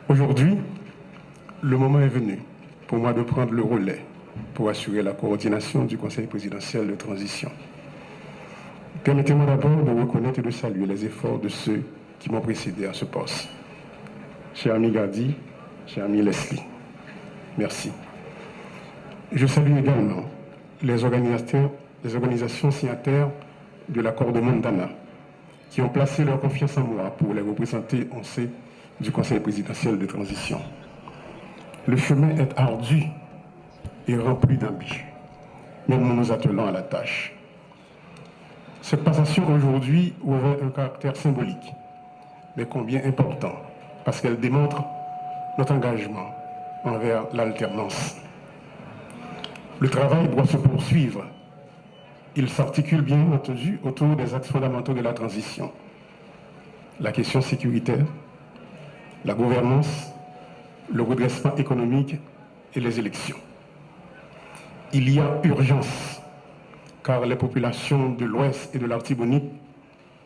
Aujourd'hui, le moment est venu pour moi de prendre le relais pour assurer la coordination du Conseil présidentiel de transition. Permettez-moi d'abord de reconnaître et de saluer les efforts de ceux qui m'ont précédé à ce poste. Cher ami Gadi, cher ami Leslie, merci. Je salue également les organisations signataires de l'accord de Montana qui ont placé leur confiance en moi pour les représenter au sein du Conseil présidentiel de transition. Le chemin est ardu et rempli d'embûches, mais nous nous attelons à la tâche. Cette passation aujourd'hui revêt un caractère symbolique, mais combien important, parce qu'elle démontre notre engagement envers l'alternance. Le travail doit se poursuivre. Il s'articule bien entendu autour des axes fondamentaux de la transition. La question sécuritaire, la gouvernance, le redressement économique et les élections. Il y a urgence, car les populations de l'Ouest et de l'Artibonite,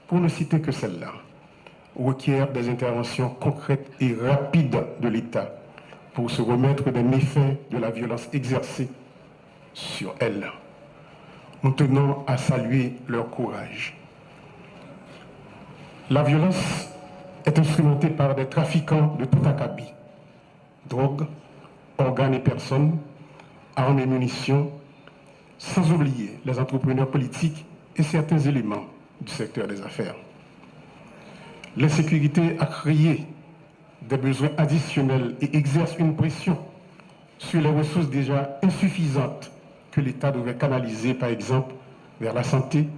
pour ne citer que celles-là, requièrent des interventions concrètes et rapides de l'État pour se remettre des méfaits de la violence exercée sur elles. Nous tenons à saluer leur courage. La violence est instrumentée par des trafiquants de tout acabit. Drogue, organes et personnes, armes et munitions, sans oublier les entrepreneurs politiques et certains éléments du secteur des affaires. L'insécurité a créé des besoins additionnels et exerce une pression sur les ressources déjà insuffisantes que l'État devrait canaliser, par exemple, vers la santé,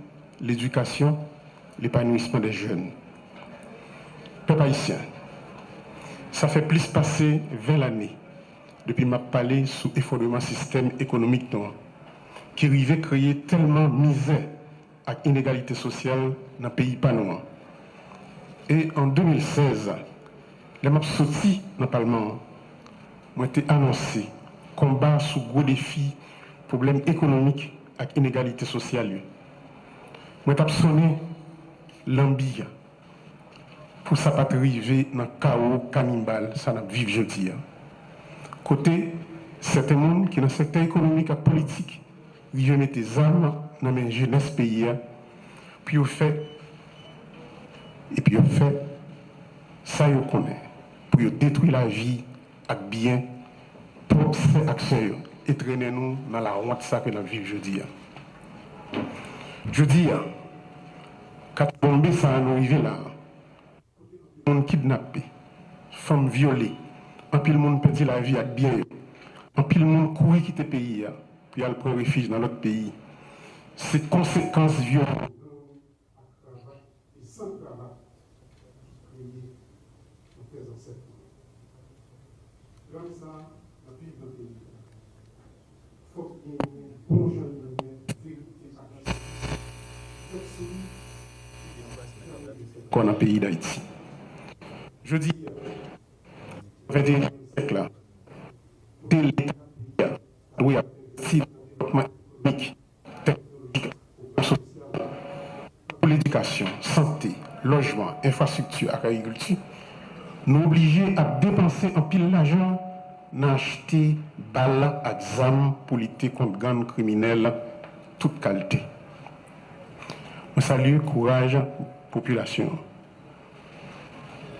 l'éducation, l'épanouissement des jeunes. Peuple haïtien, ça fait plus passer 20 années depuis ma parlé sous effondrement système économique qui arrivait créer tellement misère et inégalité sociale dans le pays panois. Et en 2016, les maps sortis dans le Parlement ont été annoncés combat sous gros défis, problèmes économiques et inégalité sociale. Moi, j'ai sonné l'ambi pour ça pas arriver dans le chaos cannibale, ça n'a vivre jeudi. Côté certains monde qui dans le secteur économique et politique, ils mettent des armes dans les jeunesse pays, puis ils fait ça ils connaissent pour détruire la vie avec bien pour faire action et traîner nous dans la honte ça que nous vivons jeudi. Jeudi, quand bombé ça nous arrivé là, on kidnappé, femmes violées, un pile monde perdit la vie avec bien, un pile monde courir quitter le pays, puis aller prendre refuge dans notre pays. Ces conséquences violentes. Qu'on a pays d'Haïti. Je dis, 21e siècle là, l'État doit économique, technique, social, pour l'éducation, santé, logement, infrastructure et agriculture, nous obligés à dépenser un pile d'argent dans acheter balles et examens pour lutter contre gangs criminels toute qualité. Je salue courage population,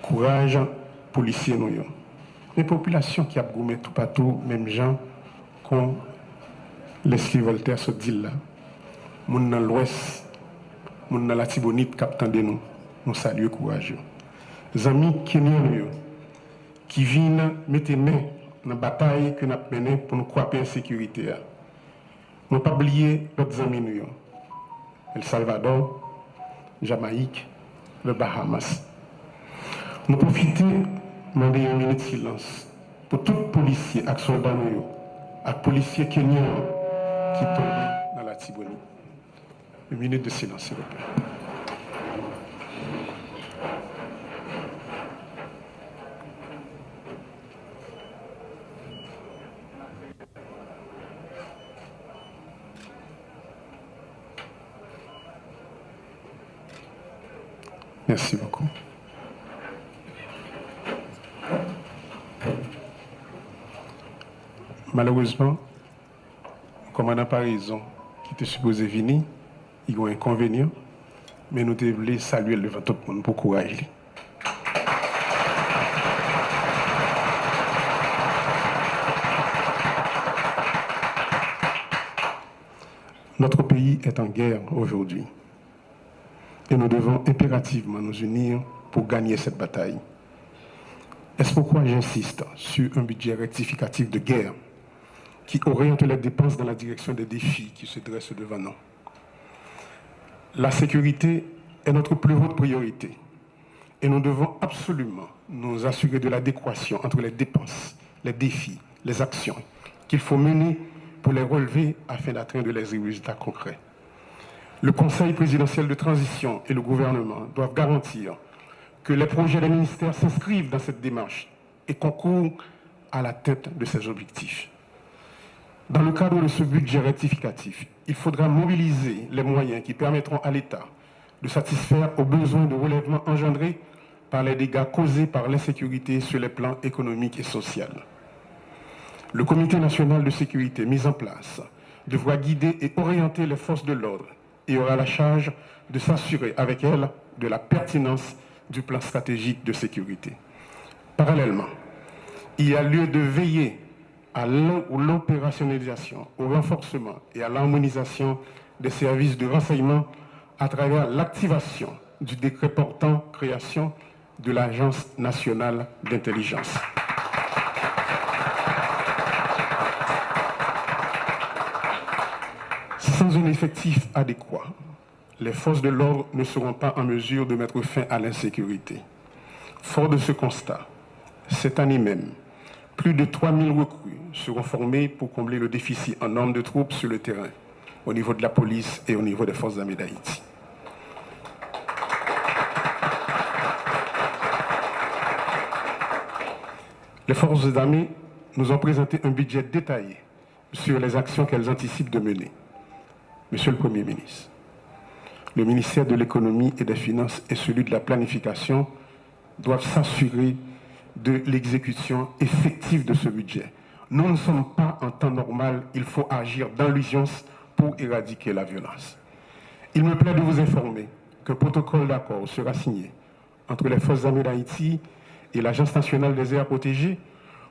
courage policiers nous. Les populations qui a gommé tout partout, même gens comme Leslie Voltaire se dit là, moun dans l'ouest, moun dans la Tibonite captant de nous saluons courage. Les amis kenyans qui viennent mettre main dans la bataille que nous avons menée pour nous croiser en sécurité. Nous ne pas oublier d'autres amis nous. El Salvador, Jamaïque, le Bahamas. Nous profitons de une minute de silence pour tous les policiers et soldats et policiers kenyans qui tombent dans la Tibonite. Une minute de silence, s'il vous plaît. Merci beaucoup. Malheureusement, le commandant par raison qui était supposé venir, il y a un inconvénient, mais nous devons saluer devant tout le monde pour courage. Notre pays est en guerre aujourd'hui et nous devons impérativement nous unir pour gagner cette bataille. Est-ce pourquoi j'insiste sur un budget rectificatif de guerre qui oriente les dépenses dans la direction des défis qui se dressent devant nous. La sécurité est notre plus haute priorité et nous devons absolument nous assurer de l'adéquation entre les dépenses, les défis, les actions qu'il faut mener pour les relever afin d'atteindre les résultats concrets. Le Conseil présidentiel de transition et le gouvernement doivent garantir que les projets des ministères s'inscrivent dans cette démarche et concourent à l'atteinte de ces objectifs. Dans le cadre de ce budget rectificatif, il faudra mobiliser les moyens qui permettront à l'État de satisfaire aux besoins de relèvement engendrés par les dégâts causés par l'insécurité sur les plans économiques et sociaux. Le Comité national de sécurité mis en place devra guider et orienter les forces de l'ordre et aura la charge de s'assurer avec elles de la pertinence du plan stratégique de sécurité. Parallèlement, il y a lieu de veiller à l'opérationnalisation, au renforcement et à l'harmonisation des services de renseignement à travers l'activation du décret portant création de l'Agence nationale d'intelligence. Sans un effectif adéquat, les forces de l'ordre ne seront pas en mesure de mettre fin à l'insécurité. Fort de ce constat, cette année même, plus de 3000 recrues seront formées pour combler le déficit en nombre de troupes sur le terrain, au niveau de la police et au niveau des forces armées d'Haïti. Les forces armées nous ont présenté un budget détaillé sur les actions qu'elles anticipent de mener. Monsieur le Premier ministre, le ministère de l'économie et des finances et celui de la planification doivent s'assurer de l'exécution effective de ce budget. Nous ne sommes pas en temps normal, il faut agir dans l'urgence pour éradiquer la violence. Il me plaît de vous informer qu'un protocole d'accord sera signé entre les forces armées d'Haïti et l'Agence nationale des aires protégées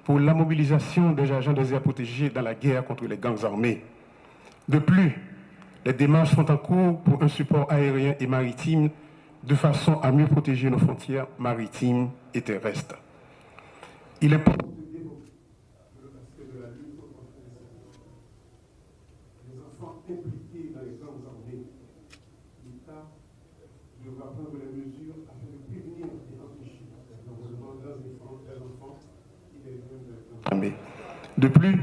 pour la mobilisation des agents des aires protégées dans la guerre contre les gangs armés. De plus, les démarches sont en cours pour un support aérien et maritime de façon à mieux protéger nos frontières maritimes et terrestres. Il est important de développer le respect de la lutte contre l'insécurité. Les enfants impliqués dans les gangs armés, l'État devra prendre les mesures afin de prévenir et empêcher l'enrôlement des enfants et des jeunes de gangs armés. De plus,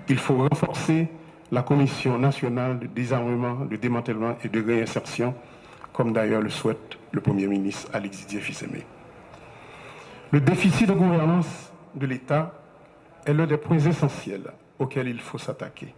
il faut renforcer la Commission nationale de désarmement, de démantèlement et de réinsertion, comme d'ailleurs le souhaite le Premier ministre Alexis Dié-Fils-Aimé. Le déficit de gouvernance de l'État est l'un des points essentiels auxquels il faut s'attaquer.